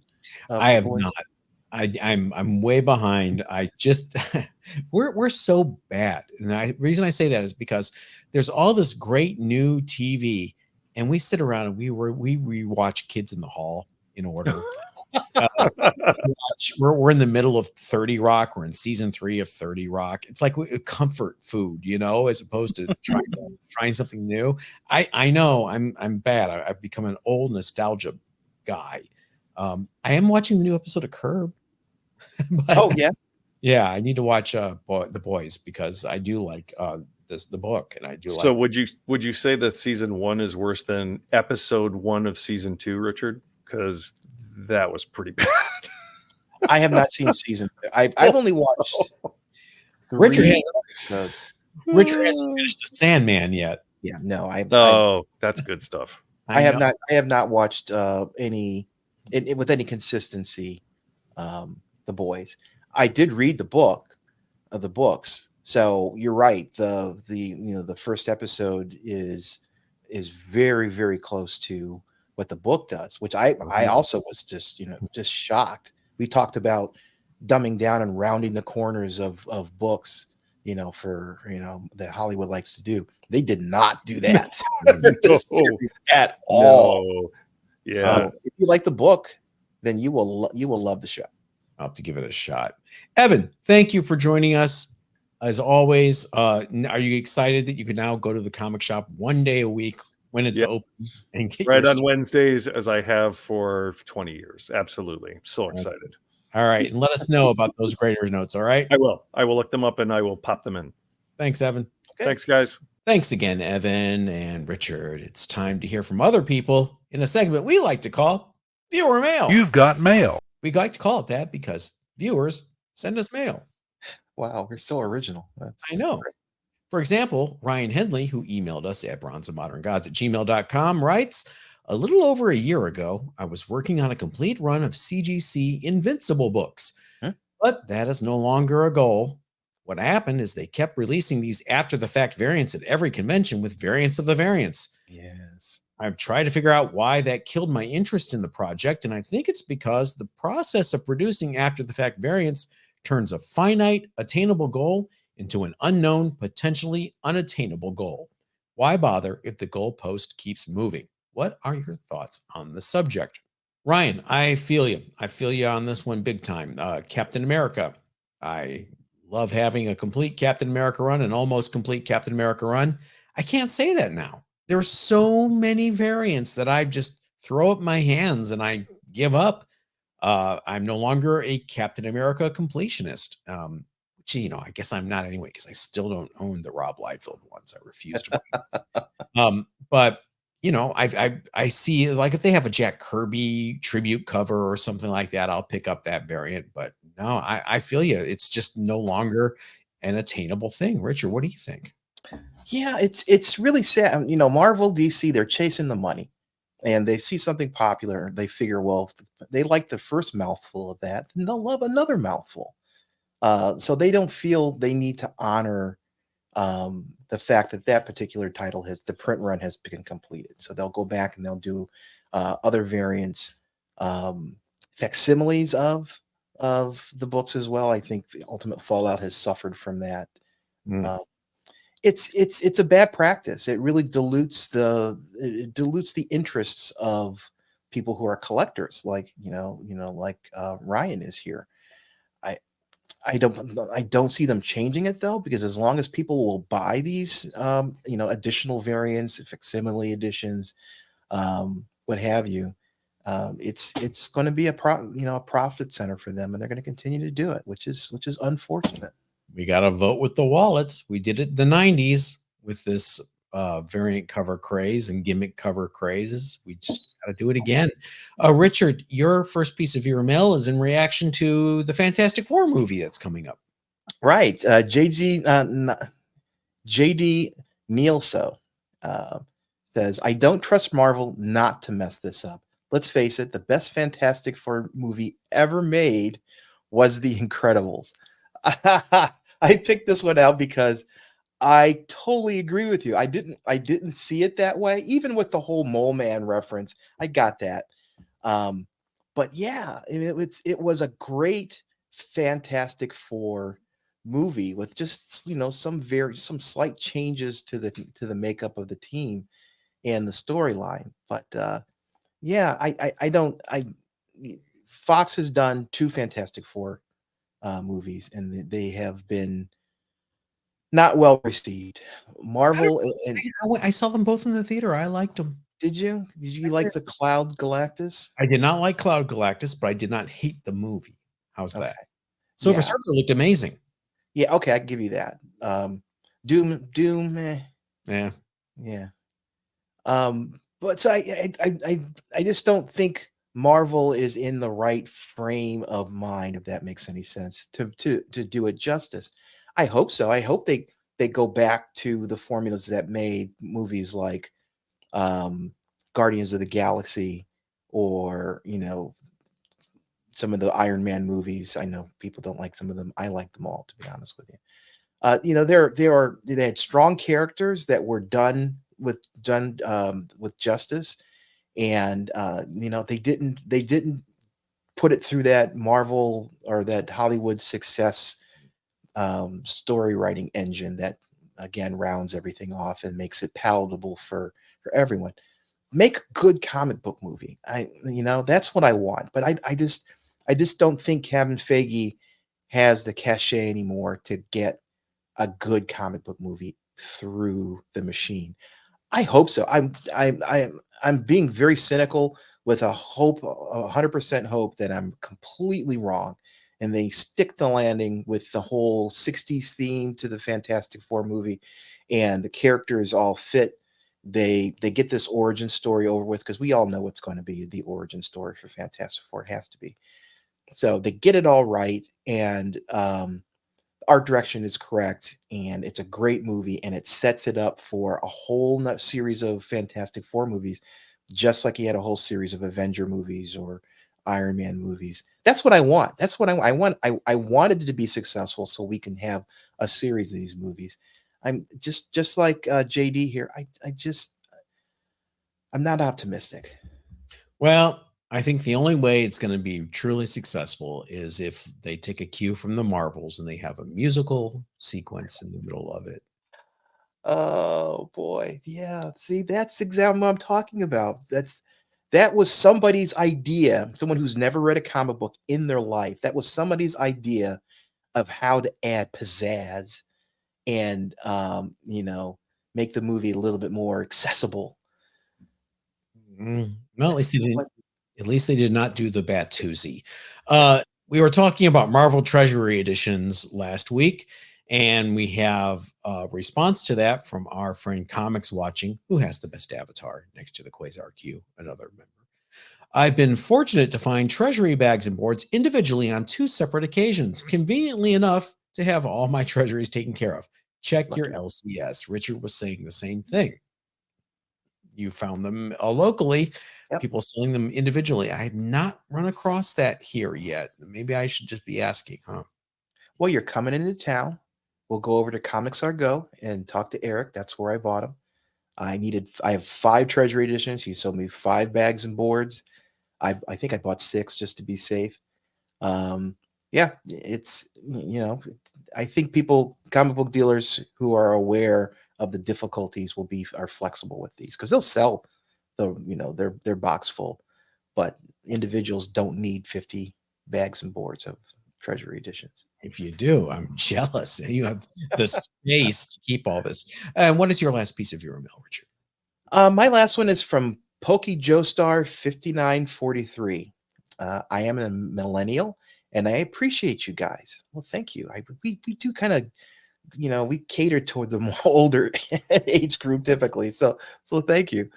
Speaker 1: I have not. I'm way behind. I just we're so bad, and the reason I say that is because there's all this great new TV, and we sit around and we watch Kids in the Hall in order. We're in the middle of 30 Rock. We're in season 3 of 30 Rock. It's like comfort food, as opposed to trying something new. I know I'm bad. I've become an old nostalgia guy. I am watching the new episode of Curb. Yeah. I need to watch The Boys, because I do like the book, and I do.
Speaker 3: So would you say that season 1 is worse than episode 1 of season 2, Richard? Because that was pretty bad.
Speaker 2: I have not seen season 2. I've only watched.
Speaker 1: Richard
Speaker 2: hasn't
Speaker 1: finished The Sandman yet.
Speaker 2: Yeah, no.
Speaker 3: That's good stuff.
Speaker 2: I have not watched any with any consistency. The Boys. I did read the book of the books, so you're right. The first episode is very, very close to what the book does, which I also was just shocked. We talked about dumbing down and rounding the corners of books, for that Hollywood likes to do. They did not do that at all.
Speaker 3: No. Yeah.
Speaker 2: So if you like the book, then you will love the show.
Speaker 1: I'll have to give it a shot. Evan, thank you for joining us. As always, are you excited that you can now go to the comic shop one day a week when it's open and get
Speaker 3: right on Wednesdays, as I have for 20 years? Absolutely. So excited.
Speaker 1: All right. And let us know about those graders notes. All right.
Speaker 3: I will look them up and I will pop them in.
Speaker 1: Thanks, Evan.
Speaker 2: Okay.
Speaker 3: Thanks, guys.
Speaker 1: Thanks again, Evan and Richard. It's time to hear from other people in a segment we like to call Viewer Mail.
Speaker 4: You've got mail.
Speaker 1: We like to call it that because viewers send us mail.
Speaker 2: Wow, we're so original.
Speaker 1: I know.
Speaker 2: Great.
Speaker 1: For example, Ryan Henley, who emailed us at bronzeandmoderngods@gmail.com, writes, a little over a year ago, I was working on a complete run of CGC Invincible books, but that is no longer a goal. What happened is they kept releasing these after-the-fact variants at every convention with variants of the variants.
Speaker 2: Yes.
Speaker 1: I've tried to figure out why that killed my interest in the project, and I think it's because the process of producing after-the-fact variants turns a finite, attainable goal into an unknown, potentially unattainable goal. Why bother if the goalpost keeps moving? What are your thoughts on the subject? Ryan, I feel you. I feel you on this one big time. Captain America. I love having a complete Captain America run, an almost complete Captain America run. I can't say that now. There's so many variants that I just throw up my hands and I give up. I'm no longer a Captain America completionist. Which, I guess I'm not anyway, because I still don't own the Rob Liefeld ones. I refuse to. But I see, like, if they have a Jack Kirby tribute cover or something like that, I'll pick up that variant. But no, I feel you. It's just no longer an attainable thing. Richard, what do you think?
Speaker 2: Yeah, it's really sad. Marvel, DC, they're chasing the money, and they see something popular. They figure, well, if they like the first mouthful of that, then they'll love another mouthful. So they don't feel they need to honor the fact that that particular title the print run has been completed. So they'll go back and they'll do other variants, facsimiles of the books as well. I think the Ultimate Fallout has suffered from that. Uh, it's a bad practice. It really dilutes the interests of people who are collectors, like Ryan is here. I I don't see them changing it though, because as long as people will buy these additional variants, facsimile editions, what have you, it's going to be a profit center for them, and they're going to continue to do it, which is unfortunate.
Speaker 1: We got to vote with the wallets. We did it in the 90s with this variant cover craze and gimmick cover crazes. We just got to do it again. Richard, your first piece of your mail is in reaction to the Fantastic Four movie that's coming up.
Speaker 2: Right. JD Nielso says, I don't trust Marvel not to mess this up. Let's face it, the best Fantastic Four movie ever made was The Incredibles. I picked this one out because I totally agree with you. I didn't see it that way, even with the whole Mole Man reference. I got that. But yeah, it was a great Fantastic Four movie with just some slight changes to the makeup of the team and the storyline. But yeah, Fox has done 2 Fantastic Four movies, and they have been not well received. Marvel and
Speaker 1: I saw them both in the theater. I liked them.
Speaker 2: did you like the Cloud Galactus?
Speaker 1: I did not like Cloud Galactus, but I did not hate the movie. How's that?
Speaker 2: Okay.
Speaker 1: Silver
Speaker 2: Yeah.
Speaker 1: Surfer looked amazing.
Speaker 2: Yeah, okay, I can give you that. Doom,
Speaker 1: Yeah.
Speaker 2: yeah. But so I just don't think Marvel is in the right frame of mind, if that makes any sense, to do it justice. I hope so. I hope they go back to the formulas that made movies like Guardians of the Galaxy, or some of the Iron Man movies. I know people don't like some of them. I like them all, to be honest with you. They had strong characters that were done with justice, and they didn't put it through that Marvel or that Hollywood success story writing engine that again rounds everything off and makes it palatable for everyone. Make a good comic book movie. That's what I want. But I just don't think Kevin Feige has the cachet anymore to get a good comic book movie through the machine. I hope so. I'm being very cynical with a 100% hope that I'm completely wrong, and they stick the landing with the whole 60s theme to the Fantastic Four movie, and the characters all fit. They get this origin story over with, because we all know what's going to be the origin story for Fantastic Four. It has to be. So they get it all right, and art direction is correct, and it's a great movie, and it sets it up for a whole series of Fantastic Four movies, just like he had a whole series of Avenger movies or Iron Man movies. That's what I want. That's what I want. I wanted it to be successful so we can have a series of these movies. I'm just like JD here. I'm not optimistic.
Speaker 1: Well, I think the only way it's going to be truly successful is if they take a cue from the Marvels and they have a musical sequence in the middle of it.
Speaker 2: Oh boy, yeah. See, that's exactly what I'm talking about. That was somebody's idea, someone who's never read a comic book in their life. That was somebody's idea of how to add pizzazz and, make the movie a little bit more accessible.
Speaker 1: Well, at least they did not do the Batoozy. We were talking about Marvel Treasury Editions last week, and we have a response to that from our friend Comics Watching, who has the best avatar next to the Quasar Q, another member. I've been fortunate to find Treasury bags and boards individually on 2 separate occasions, conveniently enough to have all my treasuries taken care of. Check your LCS. Richard was saying the same thing. You found them locally, people selling them individually. I have not run across that here yet.Maybe I should just be asking, huh?
Speaker 2: Well, you're coming into town. We'll go over to Comics R Go and talk to Eric. That's where I bought them. I have 5 Treasury Editions. He sold me 5 bags and boards. I think I bought 6 just to be safe. It's, I think comic book dealers who are aware of the difficulties are flexible with these, because they'll sell their box full, but individuals don't need 50 bags and boards of Treasury Editions.
Speaker 1: If you do, I'm jealous. You have the space to keep all this. And what is your last piece of your email, Richard?
Speaker 2: My last one is from Pokey Joestar 5943. I am a millennial, and I appreciate you guys. Well, thank you. We do kind of, we cater toward the more older age group typically. So thank you.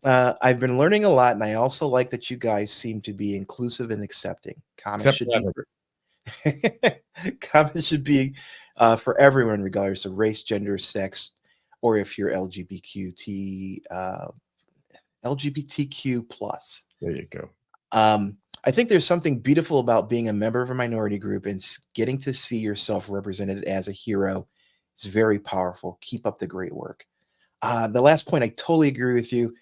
Speaker 2: I've been learning a lot, and I also like that you guys seem to be inclusive and accepting. Comments should be for everyone, regardless of race, gender, sex, or if you're LGBTQ plus.
Speaker 1: There you go.
Speaker 2: I think there's something beautiful about being a member of a minority group and getting to see yourself represented as a hero. It's very powerful. Keep up the great work. The last point, I totally agree with you.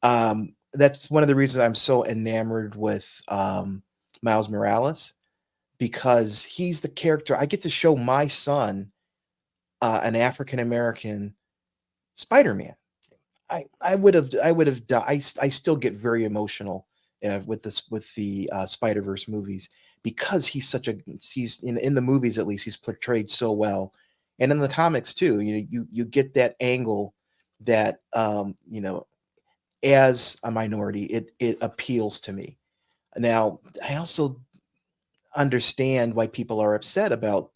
Speaker 2: That's one of the reasons I'm so enamored with Miles Morales, because he's the character I get to show my son, an African-American Spider-Man. I would have died. I still get very emotional with the Spider-Verse movies, because he's in the movies, at least, he's portrayed so well, and in the comics too. You get that angle that as a minority, it appeals to me. Now, I also understand why people are upset about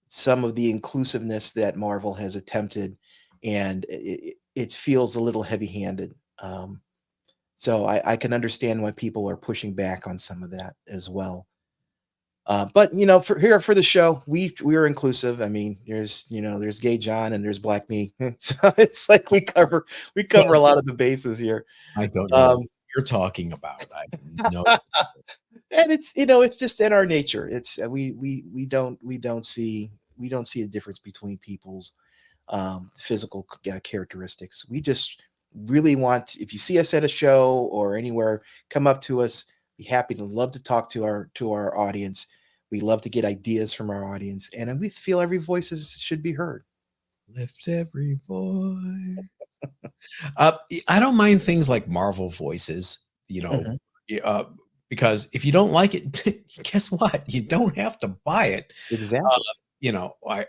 Speaker 2: some of the inclusiveness that Marvel has attempted, and it feels a little heavy-handed. So I can understand why people are pushing back on some of that as well. But for the show, we are inclusive. I mean, there's Gay John and there's Black me. So it's like we cover a lot of the bases here.
Speaker 1: I don't know what you're talking about. I know.
Speaker 2: And it's just in our nature. It's we don't see a difference between people's physical characteristics. We just really want, if you see us at a show or anywhere, come up to us. Be happy to love to talk to our audience. We love to get ideas from our audience, and we feel every voice should be heard.
Speaker 1: Lift every voice. I don't mind things like Marvel voices, because if you don't like it, guess what? You don't have to buy it.
Speaker 2: Exactly.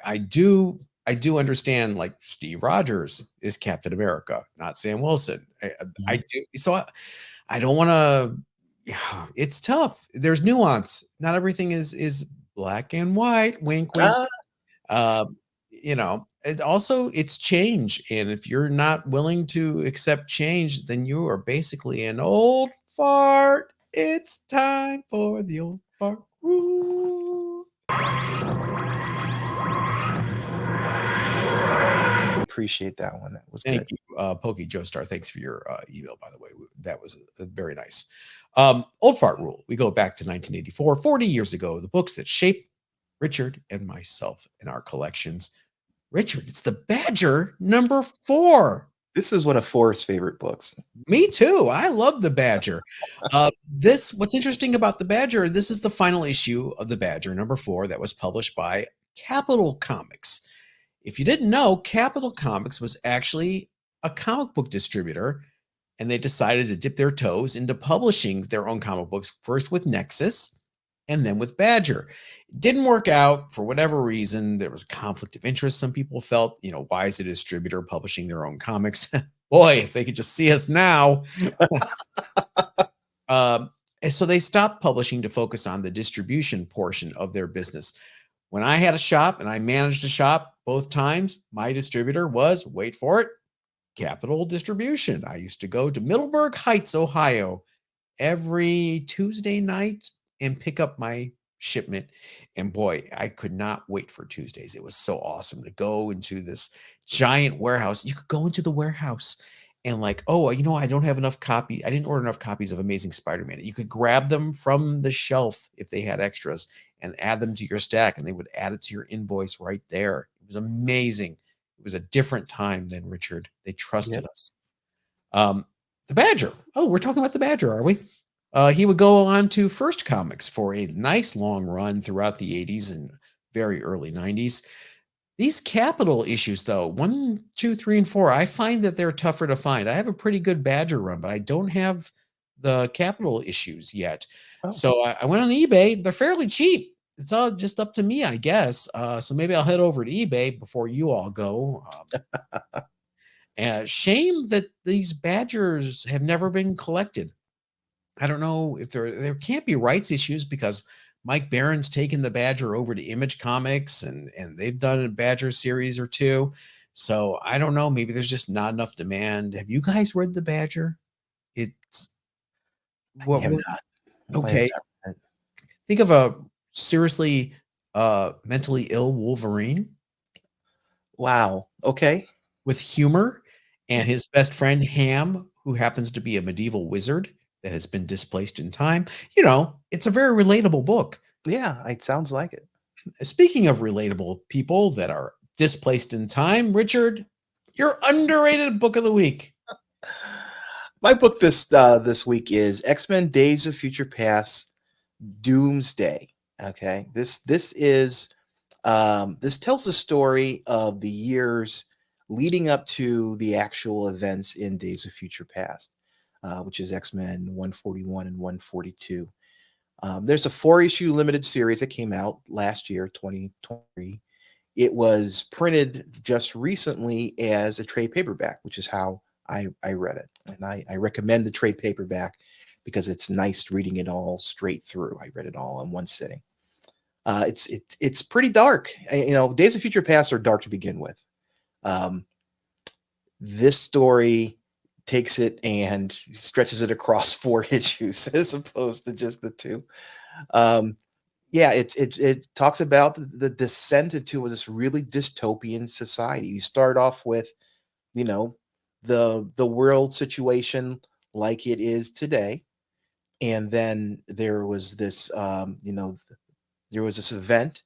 Speaker 1: I do understand, like, Steve Rogers is Captain America, not Sam Wilson. I do. So I don't want to. Yeah, it's tough. There's nuance. Not everything is black and white. Wink, wink. It's change. And if you're not willing to accept change, then you are basically an old fart. It's time for the old fart rule.
Speaker 2: Appreciate that one. That was
Speaker 1: Thank
Speaker 2: good.
Speaker 1: you, Pokey Joestar. Thanks for your email, by the way. That was very nice. Old fart rule. We go back to 1984, 40 years ago. The books that shaped Richard and myself in our collections. Richard, it's the Badger #4.
Speaker 2: This is one of Forrest's favorite books.
Speaker 1: Me too. I love the Badger. What's interesting about the Badger, this is the final issue of the Badger #4 that was published by Capital Comics. If you didn't know, Capital Comics was actually a comic book distributor and they decided to dip their toes into publishing their own comic books, first with Nexus and then with Badger. It didn't work out for whatever reason. There was a conflict of interest. Some people felt, why is a distributor publishing their own comics? Boy, if they could just see us now. And so they stopped publishing to focus on the distribution portion of their business. When I had a shop and I managed a shop both times, my distributor was, wait for it, Capital Distribution. I used to go to Middleburg Heights, Ohio, every Tuesday night and pick up my shipment. And boy, I could not wait for Tuesdays. It was so awesome to go into this giant warehouse. You could go into the warehouse and like, oh, I don't have enough copy. I didn't order enough copies of Amazing Spider-Man. You could grab them from the shelf if they had extras and add them to your stack, and they would add it to your invoice right there. It was amazing. It was a different time than Richard. They trusted us. The Badger. Oh, we're talking about the Badger, are we? He would go on to First Comics for a nice long run throughout the 80s and very early 90s. These Capital issues, though, 1, 2, 3, and 4, I find that they're tougher to find. I have a pretty good Badger run, but I don't have the Capital issues yet. Oh. So I went on eBay. They're fairly cheap. It's all just up to me, I guess. So maybe I'll head over to eBay before you all go. Shame that these Badgers have never been collected. I don't know if there can't be rights issues because Mike Barron's taken the Badger over to Image Comics and they've done a Badger series or two. So I don't know. Maybe there's just not enough demand. Have you guys read the Badger? It's
Speaker 2: what? Not.
Speaker 1: Okay. Think of a seriously mentally ill Wolverine.
Speaker 2: Wow. Okay.
Speaker 1: With humor and his best friend Ham, who happens to be a medieval wizard that has been displaced in time. It's a very relatable book.
Speaker 2: Yeah, it sounds like it.
Speaker 1: Speaking of relatable people that are displaced in time, Richard, your underrated book of the week.
Speaker 2: My book this week is X-Men Days of Future Past Doomsday. Okay. This is this tells the story of the years leading up to the actual events in Days of Future Past. Which is X-Men 141 and 142. There's a 4-issue limited series that came out last year, 2023. It was printed just recently as a trade paperback, which is how I read it. And I recommend the trade paperback because it's nice reading it all straight through. I read it all in one sitting. It's pretty dark. Days of Future Past are dark to begin with. This story takes it and stretches it across 4 issues as opposed to just the 2. It talks about the descent into this really dystopian society. You start off with, the world situation like it is today, and then there was this, there was this event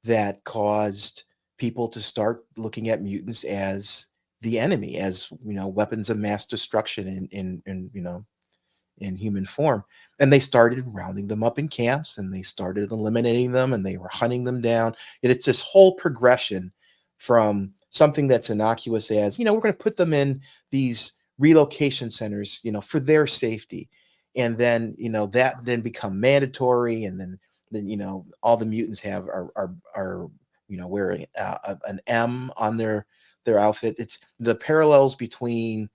Speaker 2: that caused people to start looking at mutants as the enemy, as weapons of mass destruction in human form. And they started rounding them up in camps, and they started eliminating them, and they were hunting them down. And it's this whole progression from something that's innocuous as, we're going to put them in these relocation centers, for their safety. And then, that then become mandatory. And then, all the mutants are wearing an M on their outfit. It's the parallels between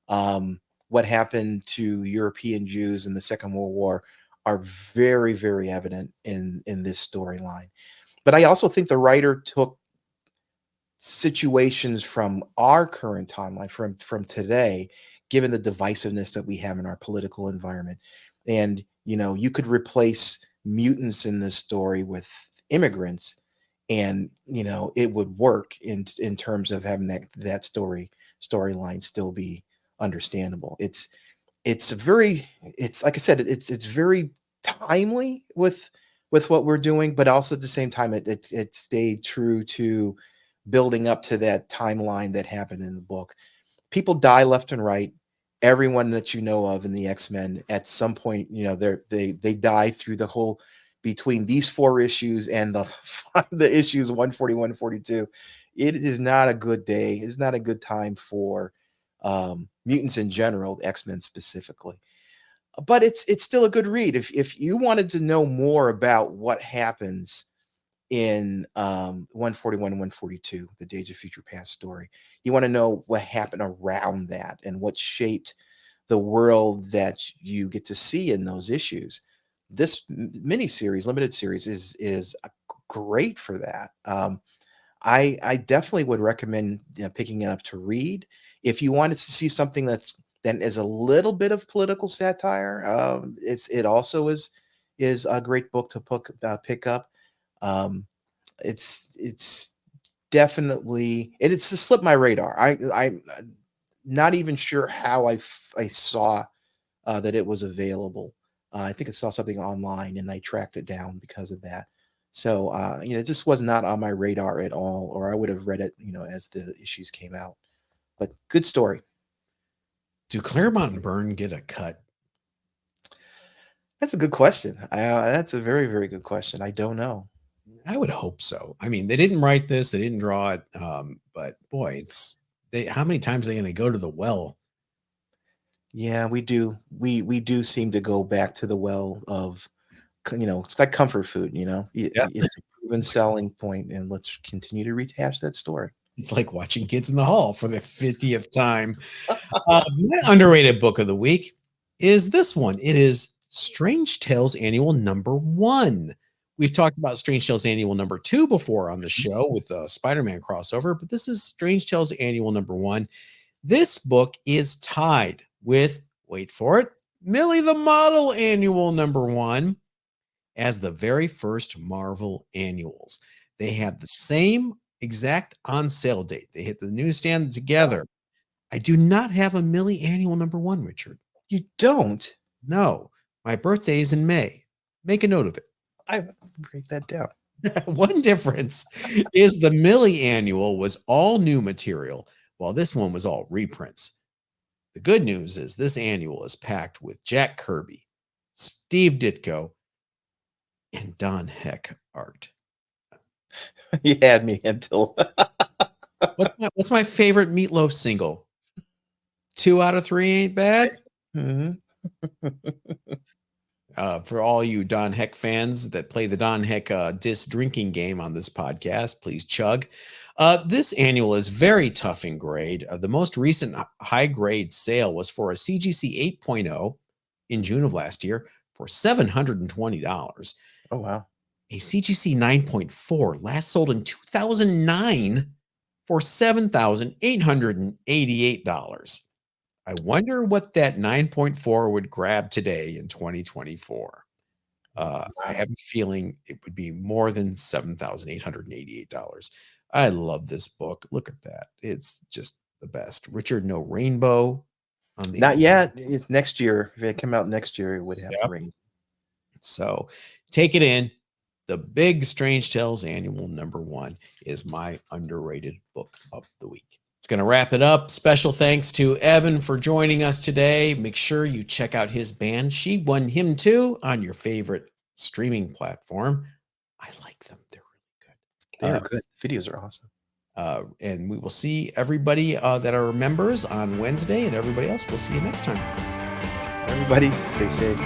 Speaker 2: what happened to European Jews in the Second World War are very, very evident in this storyline. But I also think the writer took situations from our current timeline, from today, given the divisiveness that we have in our political environment. And you could replace mutants in this story with immigrants, and it would work in terms of having that storyline still be understandable. It's like I said, it's very timely with what we're doing, but also at the same time it stayed true to building up to that timeline that happened in the book. People die left and right. Everyone that you know of in the X-Men at some point, they die through the whole, between these 4 issues and the issues 141 and 42. It is not a good day. It's not a good time for mutants in general, X-Men specifically. But it's still a good read. If you wanted to know more about what happens in 141 and 142, the Days of Future Past story, you want to know what happened around that and what shaped the world that you get to see in those issues. This miniseries, limited series, is great for that. I definitely would recommend picking it up to read. If you wanted to see something that is a little bit of political satire, it also is a great book to pick up. It's definitely, and it's to slip my radar. I'm not even sure how I saw that it was available. I think I saw something online and I tracked it down because of that. So it just was not on my radar at all, or I would have read it, as the issues came out. But good story.
Speaker 1: Do Claremont and Byrne get a cut?
Speaker 2: That's a good question. That's a very, very good question. I don't know.
Speaker 1: I would hope so. I mean, they didn't write this, they didn't draw it, but boy, how many times are they going to go to the well?
Speaker 2: Yeah, we do. We do seem to go back to the well of, it's like comfort food. It's a proven selling point, and let's continue to rehash that story.
Speaker 1: It's like watching Kids in the Hall for the 50th time. My underrated book of the week is this one. It is Strange Tales Annual #1. We've talked about Strange Tales Annual #2 before on the show with the Spider-Man crossover, but this is Strange Tales Annual #1. This book is tied with, wait for it, Millie the Model Annual #1 as the very first Marvel annuals. They had the same exact on sale date. They hit the newsstand together. I do not have a Millie Annual #1, Richard.
Speaker 2: You don't?
Speaker 1: No. My birthday is in May. Make a note of it.
Speaker 2: I break that down.
Speaker 1: One difference is the Millie Annual was all new material, while this one was all reprints. The good news is this annual is packed with Jack Kirby, Steve Ditko, and Don Heck art.
Speaker 2: You had me until.
Speaker 1: What's my favorite Meatloaf single? 2 out of 3 ain't bad.
Speaker 2: Mm-hmm.
Speaker 1: For all you Don Heck fans that play the Don Heck disc drinking game on this podcast, please chug. This annual is very tough in grade. The most recent high grade sale was for a CGC 8.0 in June of last year for $720.
Speaker 2: Oh, wow.
Speaker 1: A CGC 9.4 last sold in 2009 for $7,888. I wonder what that 9.4 would grab today in 2024. I have a feeling it would be more than $7,888. I love this book. Look at that. It's just the best. Richard, no rainbow on the
Speaker 2: Not yet. It's next year. If it came out next year, it would have rain.
Speaker 1: So take it in. The big Strange Tales Annual #1 is my underrated book of the week. It's going to wrap it up. Special thanks to Evan for joining us today. Make sure you check out his band, She Won Him Too, on your favorite streaming platform. I like them. They're really good.
Speaker 2: They're good. Videos are awesome.
Speaker 1: And we will see everybody that are members on Wednesday, and everybody else, we'll see you next time.
Speaker 2: Everybody, stay safe.